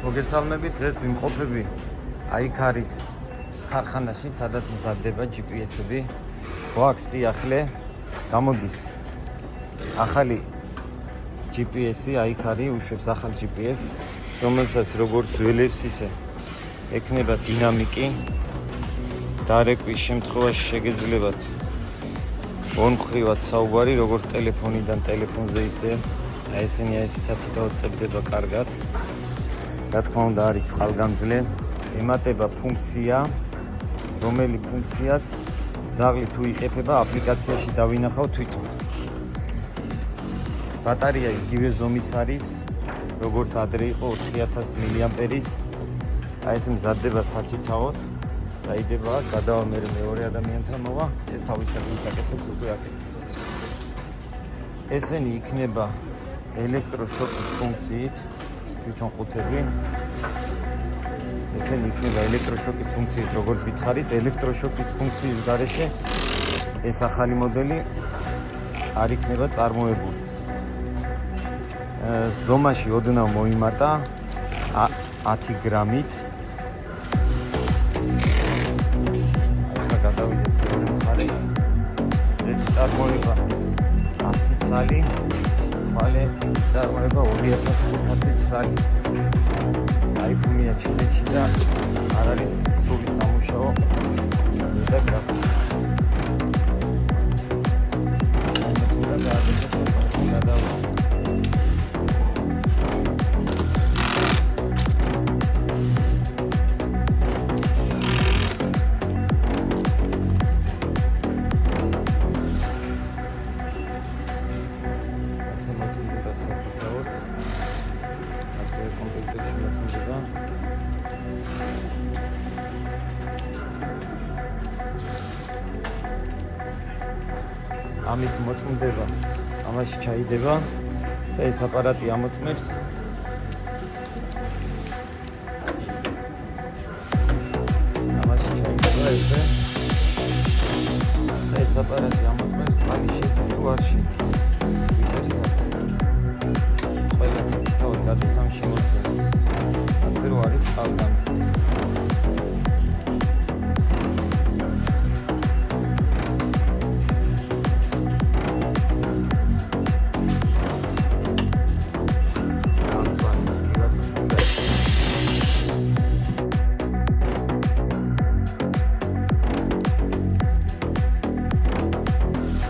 მოგესალმებით, დღეს ვიმყოფები აიქარის ქარხანაში, სადაც მზადდება GPS-ები. გვაქვს სიახლე, გამოდის ახალი GPS-ი, აიქარი უშვებს ახალ GPS, რომელსაც როგორც ველებს ისე ექნება დინამიკი. დარეკვის შემთხვევაში შეგეძლებათ ორმხრივად საუბარი, როგორც ტელეფონიდან ტელეფონზე ისე. ესენი სათითაოდ წერდება კარგად. რა თქმა უნდა, არის წყალგამძლე. ემატება ფუნქცია, რომელი ფუნქციაც ძაღლი თუ იყეფება, აპლიკაციაში დავინახავ თვითონ. ბატარეა იგივე ზომის არის, როგორც ადრე იყო 4000 მAh-ის. ეს მზადდება სათითაოდ. დაიდება, გადავა მეორე ადამიანთან მოვა, ეს თავისუფლად საკეთებს უკვე აქეთ. ესენი იქნება ელექტროშოკის ფუნქციით, თვითონ ყუთები. ესენი იქნება ელექტროშოკის ფუნქციით, როგორც გითხარით, ელექტროშოკის ფუნქციის გარეშე ეს ახალი მოდელი არ იქნება წარმოებული. ზომაში ოდნავ მოიმატა 10 გრამით. გადავიდეთ მეორე მხარეს. ეს წარმოება 100 ცალი, ხვალე წარმოება 2500 ცალი. აიფონია ჩინეთში და არ არის სრული სამუშაო და გრაფიკი. ამით მოწმდება, ამაში ჩაიდება და ეს აპარატი ამოწმებს. ამაში ჩაიდება ესე და ეს აპარატი ამოწმებს წყალი შედის თუ არ შედის.